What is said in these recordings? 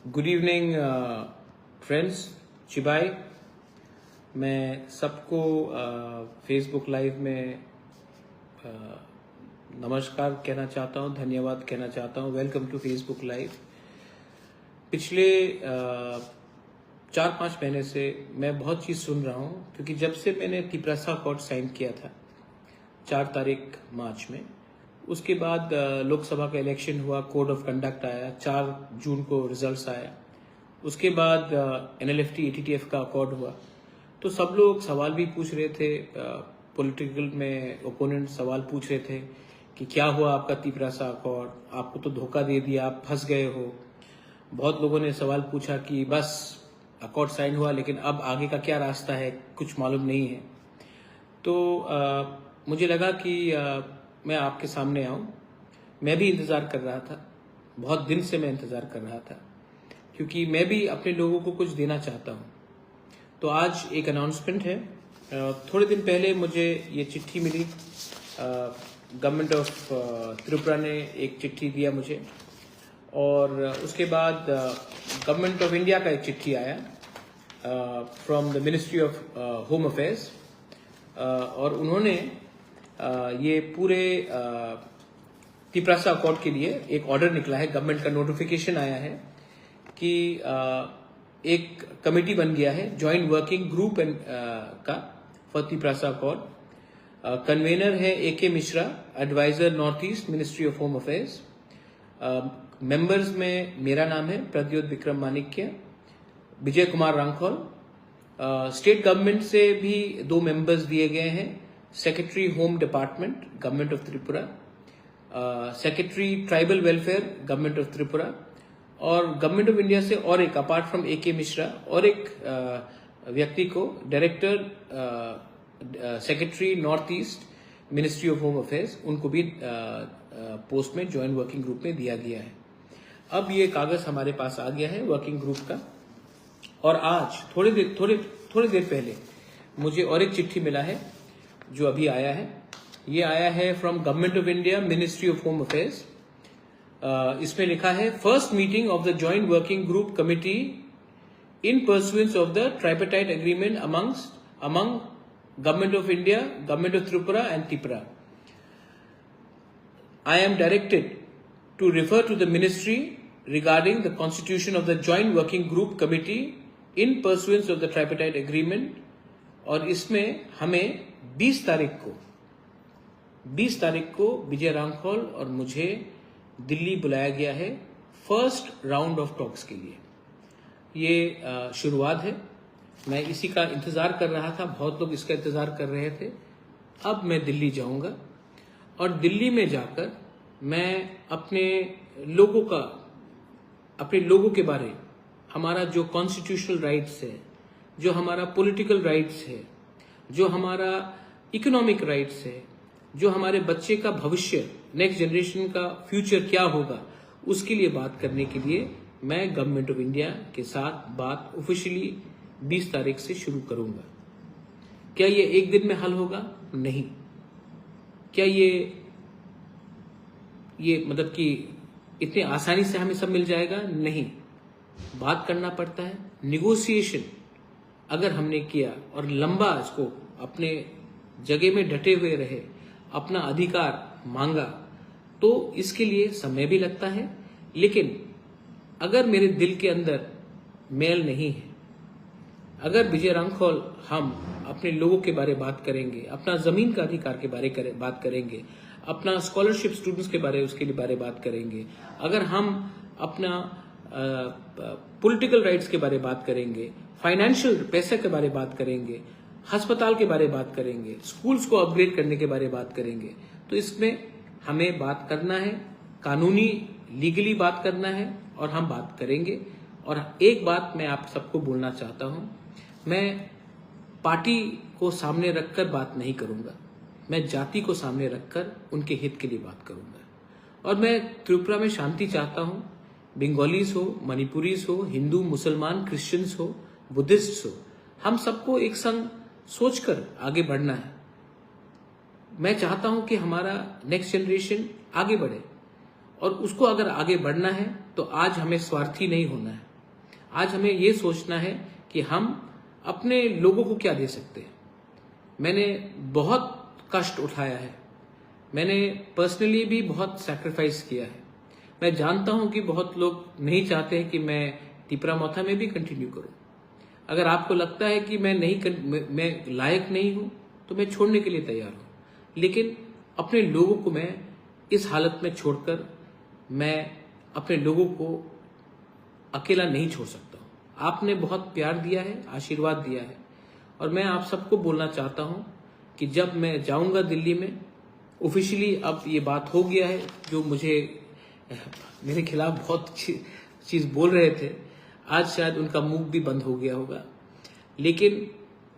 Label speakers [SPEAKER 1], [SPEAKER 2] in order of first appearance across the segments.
[SPEAKER 1] Good evening friends, चिबाई। मैं सबको Facebook live में नमस्कार कहना चाहता हूं, धन्यवाद कहना चाहता हूं। Welcome to Facebook live. पिछले 4-5 महीने से मैं बहुत चीज़ सुन रहा हूं, क्योंकि जब से मैंने तिप्रासा अकॉर्ड साइन किया था 4 तारीख मार्च में, उसके बाद लोकसभा का इलेक्शन हुआ, कोड ऑफ कंडक्ट आया, 4 जून को रिजल्ट्स आया, उसके बाद NLFT ATTF का अकॉर्ड हुआ। तो सब लोग सवाल भी पूछ रहे थे, पॉलिटिकल में ओपोनेंट सवाल पूछ रहे थे कि क्या हुआ आपका तिप्रासा अकॉर्ड, आपको तो धोखा दे दिया, आप फंस गए हो। बहुत लोगों ने सवाल पूछा कि बस अकॉर्ड साइन हुआ, लेकिन अब आगे का क्या रास्ता है, कुछ मालूम नहीं है। तो मुझे लगा कि मैं आपके सामने आऊं। मैं भी इंतज़ार कर रहा था, बहुत दिन से मैं इंतज़ार कर रहा था, क्योंकि मैं भी अपने लोगों को कुछ देना चाहता हूं। तो आज एक अनाउंसमेंट है। थोड़े दिन पहले मुझे ये चिट्ठी मिली, गवर्नमेंट ऑफ त्रिपुरा ने एक चिट्ठी दिया मुझे, और उसके बाद गवर्नमेंट ऑफ इंडिया का एक चिट्ठी आया from the ministry of home affairs, और उन्होंने ये पूरे तिप्रासा अकॉर्ड के लिए एक ऑर्डर निकला है, गवर्नमेंट का नोटिफिकेशन आया है कि एक कमेटी बन गया है, जॉइंट वर्किंग ग्रुप का फॉर तिप्रासा अकॉर्ड। कन्वेनर है AK Mishra, adviser North East, ministry of home affairs. Members में मेरा नाम है प्रद्योत विक्रम मानिक्य, विजय कुमार रांखोल। स्टेट गवर्नमेंट से भी 2 मेंबर्स दिए गए हैं, secretary home department government of Tripura, secretary tribal welfare government of Tripura, और गवर्नमेंट ऑफ इंडिया से और एक, अपार्ट फ्रॉम AK मिश्रा, और एक व्यक्ति को director secretary north East ministry of home affairs, उनको भी पोस्ट में जॉइंट वर्किंग ग्रुप में दिया गया है। अब ये कागज हमारे पास आ गया है वर्किंग ग्रुप का, और आज थोड़ी देर पहले मुझे और एक चिट्ठी मिला है जो अभी आया है। ये आया है from government of India, ministry of home affairs. इसमें लिखा है, first meeting of the joint working group committee in pursuance of the tripartite agreement among government of India, government of Tripura and Tripura. I am directed to refer to the ministry regarding the constitution of the joint working group committee in pursuance of the tripartite agreement, और इसमें हमें 20 तारीख को विजय रांखोल और मुझे दिल्ली बुलाया गया है फर्स्ट राउंड ऑफ टॉक्स के लिए। ये शुरुआत है, मैं इसी का इंतजार कर रहा था, बहुत लोग इसका इंतजार कर रहे थे। अब मैं दिल्ली जाऊंगा, और दिल्ली में जाकर मैं अपने लोगों के बारे, हमारा जो कॉन्स्टिट्यूशनल राइट्स है, जो हमारा पॉलिटिकल राइट्स है, जो हमारा इकोनॉमिक राइट्स है, जो हमारे बच्चे का भविष्य, नेक्स्ट जनरेशन का फ्यूचर क्या होगा, उसके लिए बात करने के लिए मैं गवर्नमेंट ऑफ इंडिया के साथ बात ऑफिशियली 20 तारीख से शुरू करूंगा। क्या ये एक दिन में हल होगा? नहीं। क्या ये मतलब कि इतने आसानी से हमें सब मिल जाएगा? नहीं। बात करना पड़ता है, निगोशिएशन अगर हमने किया और लंबा इसको अपने जगह में डटे हुए रहे, अपना अधिकार मांगा, तो इसके लिए समय भी लगता है। लेकिन अगर मेरे दिल के अंदर मेल नहीं है, अगर विजय रांखोल हम अपने लोगों के बारे बात करेंगे, अपना जमीन का अधिकार के बारे बात करेंगे, अपना स्कॉलरशिप स्टूडेंट्स के बारे उसके बारे बात करेंगे, अगर हम अपना पॉलिटिकल राइट्स के बारे बात करेंगे, फाइनेंशियल पैसे के बारे बात करेंगे, अस्पताल के बारे बात करेंगे, स्कूल्स को अपग्रेड करने के बारे बात करेंगे, तो इसमें हमें बात करना है, कानूनी लीगली बात करना है, और हम बात करेंगे। और एक बात मैं आप सबको बोलना चाहता हूं, मैं पार्टी को सामने रखकर बात नहीं करूंगा, मैं जाति को सामने रखकर उनके हित के लिए बात करूंगा। और मैं त्रिपुरा में शांति चाहता हूं, बंगालीज हो, मणिपुरीज हो, हिंदू, मुसलमान, क्रिश्चियंस हो, बुद्धिस्ट हो, हम सबको एक संग सोचकर आगे बढ़ना है। मैं चाहता हूं कि हमारा नेक्स्ट जनरेशन आगे बढ़े, और उसको अगर आगे बढ़ना है तो आज हमें स्वार्थी नहीं होना है, आज हमें ये सोचना है कि हम अपने लोगों को क्या दे सकते हैं। मैंने बहुत कष्ट उठाया है, मैंने पर्सनली भी बहुत सैक्रिफाइस किया है। मैं जानता हूं कि बहुत लोग नहीं चाहते हैं कि मैं तिपरामोथा में भी कंटिन्यू करूं। अगर आपको लगता है कि मैं लायक नहीं हूं तो मैं छोड़ने के लिए तैयार हूं, लेकिन अपने लोगों को मैं इस हालत में छोड़कर मैं अपने लोगों को अकेला नहीं छोड़ सकता हूं। आपने बहुत प्यार दिया है, आशीर्वाद दिया है, और मैं आप सबको बोलना चाहता हूं कि जब मैं जाऊंगा दिल्ली में, ऑफिशियली अब ये बात हो गया है, जो मुझे मेरे खिलाफ बहुत चीज बोल रहे थे, आज शायद उनका मुंह भी बंद हो गया होगा। लेकिन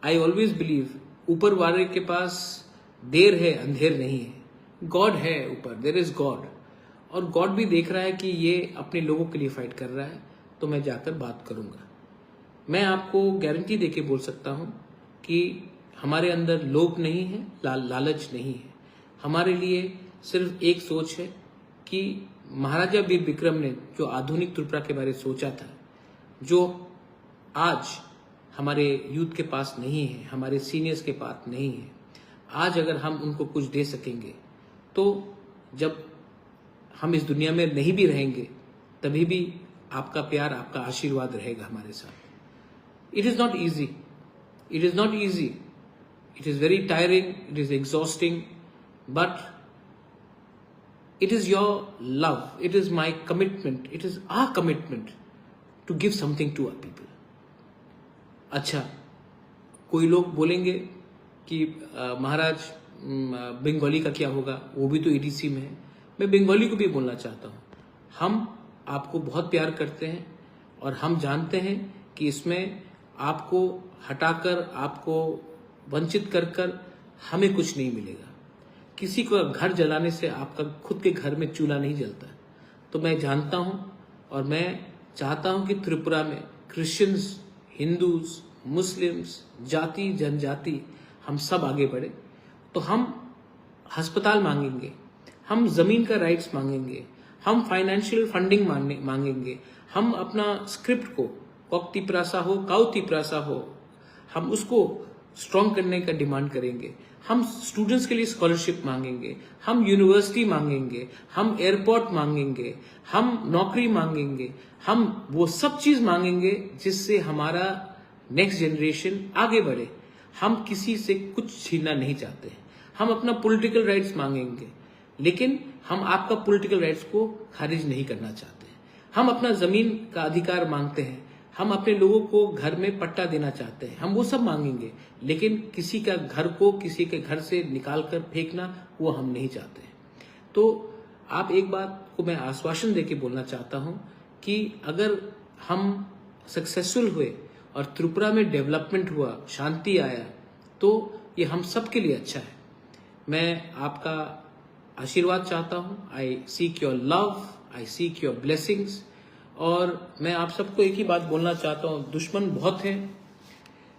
[SPEAKER 1] आई ऑलवेज बिलीव ऊपर वाले के पास देर है अंधेर नहीं है। गॉड है ऊपर, देर इज गॉड, और गॉड भी देख रहा है कि ये अपने लोगों के लिए फाइट कर रहा है, तो मैं जाकर बात करूंगा। मैं आपको गारंटी देके बोल सकता हूं कि हमारे अंदर लोभ नहीं है, लालच नहीं है। हमारे लिए सिर्फ एक सोच है कि महाराजा वीर विक्रम ने जो आधुनिक त्रिपुरा के बारे में सोचा था, जो आज हमारे यूथ के पास नहीं है, हमारे सीनियर्स के पास नहीं है, आज अगर हम उनको कुछ दे सकेंगे तो जब हम इस दुनिया में नहीं भी रहेंगे तभी भी आपका प्यार, आपका आशीर्वाद रहेगा हमारे साथ। It is not easy, it is not easy, it is very tiring, it is exhausting, but it is your love, it is my commitment, it is our commitment to give something to our people. अच्छा, कोई लोग बोलेंगे कि महाराज बंगाली का क्या होगा, वो भी तो ईडीसी में है। मैं बंगाली को भी बोलना चाहता हूँ, हम आपको बहुत प्यार करते हैं और हम जानते हैं कि इसमें आपको हटाकर, आपको वंचित कर कर हमें कुछ नहीं मिलेगा। किसी को घर जलाने से आपका खुद के घर में चूल्हा नहीं जलता। तो मैं जानता हूं और मैं चाहता हूं कि त्रिपुरा में क्रिश्चियंस, हिंदूज, मुस्लिम्स, जाति जनजाति हम सब आगे बढ़े। तो हम अस्पताल मांगेंगे, हम जमीन का राइट्स मांगेंगे, हम फाइनेंशियल फंडिंग मांगेंगे, हम अपना स्क्रिप्ट को कॉक तिपरासा हो, काउ तिपरासा हो, हम उसको स्ट्रॉन्ग करने का डिमांड करेंगे। हम स्टूडेंट्स के लिए स्कॉलरशिप मांगेंगे, हम यूनिवर्सिटी मांगेंगे, हम एयरपोर्ट मांगेंगे, हम नौकरी मांगेंगे, हम वो सब चीज मांगेंगे जिससे हमारा नेक्स्ट जनरेशन आगे बढ़े। हम किसी से कुछ छीनना नहीं चाहते हैं। हम अपना पॉलिटिकल राइट्स मांगेंगे, लेकिन हम आपका पॉलिटिकल राइट्स को खारिज नहीं करना चाहते हैं। हम अपना जमीन का अधिकार मांगते हैं, हम अपने लोगों को घर में पट्टा देना चाहते हैं, हम वो सब मांगेंगे, लेकिन किसी का घर को किसी के घर से निकाल कर फेंकना वो हम नहीं चाहते हैं। तो आप एक बात को मैं आश्वासन देके बोलना चाहता हूं कि अगर हम सक्सेसफुल हुए और त्रिपुरा में डेवलपमेंट हुआ, शांति आया, तो ये हम सब के लिए अच्छा है। मैं आपका आशीर्वाद चाहता हूं। आई seek your love, I seek your blessings. और मैं आप सबको एक ही बात बोलना चाहता हूं, दुश्मन बहुत हैं।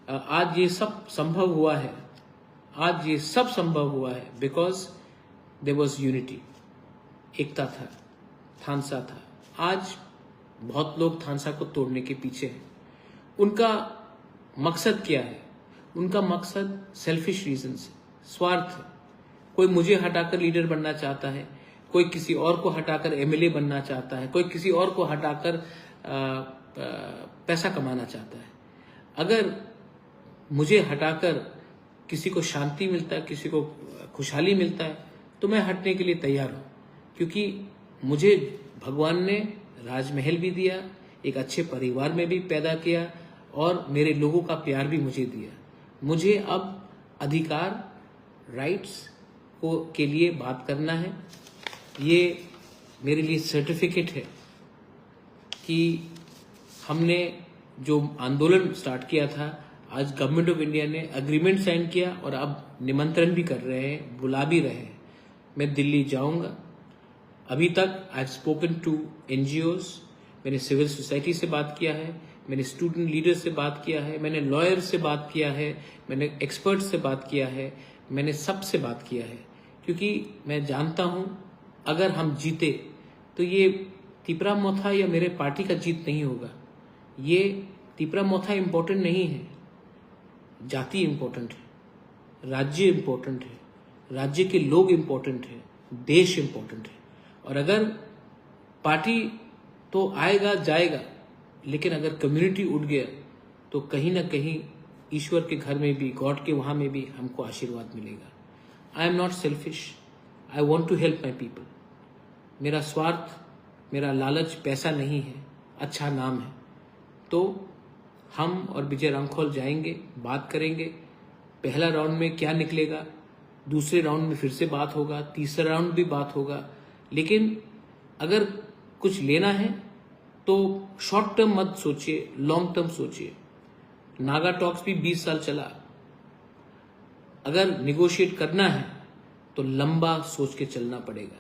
[SPEAKER 1] आज ये सब संभव हुआ है, आज ये सब संभव हुआ है बिकॉज देयर वाज यूनिटी, एकता था, थानसा था। आज बहुत लोग थानसा को तोड़ने के पीछे हैं। उनका मकसद क्या है? उनका मकसद सेल्फिश रीजन से, स्वार्थ है। कोई मुझे हटाकर लीडर बनना चाहता है, कोई किसी और को हटाकर एमएलए बनना चाहता है, कोई किसी और को हटाकर पैसा कमाना चाहता है। अगर मुझे हटाकर किसी को शांति मिलता है, किसी को खुशहाली मिलता है, तो मैं हटने के लिए तैयार हूं, क्योंकि मुझे भगवान ने राजमहल भी दिया, एक अच्छे परिवार में भी पैदा किया और मेरे लोगों का प्यार भी मुझे दिया। मुझे अब अधिकार, राइट्स को के लिए बात करना है। ये मेरे लिए सर्टिफिकेट है कि हमने जो आंदोलन स्टार्ट किया था, आज गवर्नमेंट ऑफ इंडिया ने एग्रीमेंट साइन किया और अब निमंत्रण भी कर रहे हैं, बुला भी रहे हैं। मैं दिल्ली जाऊंगा। अभी तक I have spoken to NGOs, मैंने सिविल सोसाइटी से बात किया है, मैंने स्टूडेंट लीडर से बात किया है, मैंने लॉयर से बात किया है, मैंने एक्सपर्ट से बात किया है, मैंने सबसे बात किया है, क्योंकि मैं जानता हूं अगर हम जीते तो ये तिपरामोथा या मेरे पार्टी का जीत नहीं होगा, ये तिपरा मोथा इम्पोर्टेंट नहीं है, जाति इम्पोर्टेंट है, राज्य इम्पोर्टेंट है, राज्य के लोग इम्पोर्टेंट है, देश इम्पोर्टेंट है। और अगर पार्टी तो आएगा जाएगा, लेकिन अगर कम्युनिटी उठ गया तो कहीं ना कहीं ईश्वर के घर में भी, गॉड के वहां में भी हमको आशीर्वाद मिलेगा। I am not selfish, I want to help my people. मेरा स्वार्थ, मेरा लालच पैसा नहीं है, अच्छा नाम है। तो हम और विजय रामखोल जाएंगे, बात करेंगे। पहला राउंड में क्या निकलेगा, दूसरे राउंड में फिर से बात होगा, तीसरा राउंड भी बात होगा। लेकिन अगर कुछ लेना है तो शॉर्ट टर्म मत सोचिए, लॉन्ग टर्म सोचिए। नागा टॉक्स भी 20 साल चला। अगर निगोशिएट करना है तो लंबा सोच के चलना पड़ेगा।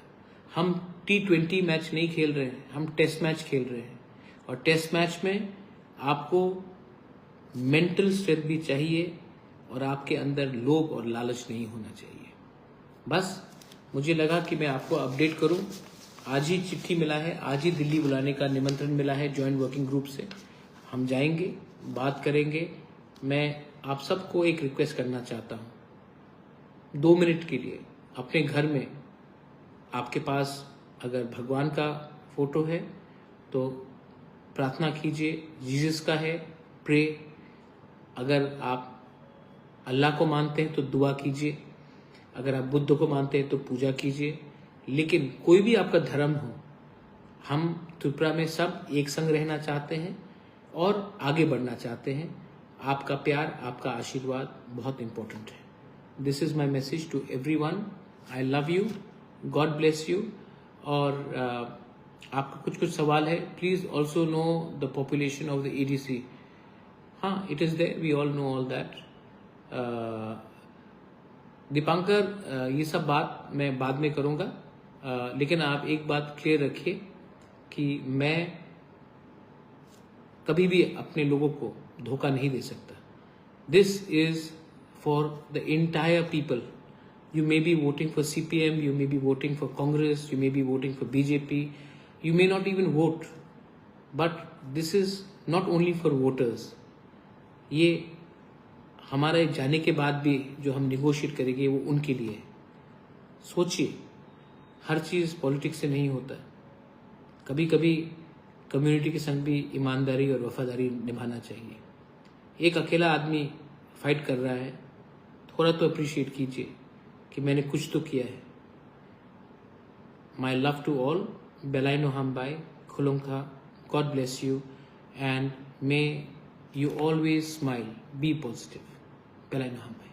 [SPEAKER 1] हम T20 मैच नहीं खेल रहे हैं, हम टेस्ट मैच खेल रहे हैं। और टेस्ट मैच में आपको मेंटल स्ट्रेंथ भी चाहिए और आपके अंदर लोभ और लालच नहीं होना चाहिए। बस मुझे लगा कि मैं आपको अपडेट करूं। आज ही चिट्ठी मिला है, आज ही दिल्ली बुलाने का निमंत्रण मिला है जॉइंट वर्किंग ग्रुप से। हम जाएंगे, बात करेंगे। मैं आप सबको एक रिक्वेस्ट करना चाहता हूं, 2 मिनट के लिए अपने घर में, आपके पास अगर भगवान का फोटो है तो प्रार्थना कीजिए, जीसस का है प्रे। अगर आप अल्लाह को मानते हैं तो दुआ कीजिए, अगर आप बुद्ध को मानते हैं तो पूजा कीजिए। लेकिन कोई भी आपका धर्म हो, हम त्रिपुरा में सब एक संग रहना चाहते हैं और आगे बढ़ना चाहते हैं। आपका प्यार, आपका आशीर्वाद बहुत इंपॉर्टेंट है। This is my message to everyone. I love you, God bless you. और आपका कुछ सवाल है, please also know the population of the ADC। हाँ, it is there, we all know all that. Dipankar, ये सब बात मैं बाद में करूंगा। लेकिन आप एक बात क्लियर रखिए कि मैं कभी भी अपने लोगों को धोखा नहीं दे सकता। This is for the entire people. You may be voting for CPM, you may be voting for Congress, you may be voting for BJP, you may not even vote. But this is not only for voters. ये हमारे जाने के बाद भी जो हम negotiate करेंगे वो उनके लिए है। सोचिए, हर चीज़ पॉलिटिक्स से नहीं होता। कभी कभी कम्युनिटी के संग भी ईमानदारी और वफादारी निभाना चाहिए। एक अकेला आदमी फाइट कर रहा है, थोड़ा तो अप्रिशिएट कीजिए कि मैंने कुछ तो किया है। माई लव टू ऑल, बेलाइनो हमबाई, खुलुंखा, God bless you and may you always smile, be positive. बेलाइनो हमबाई।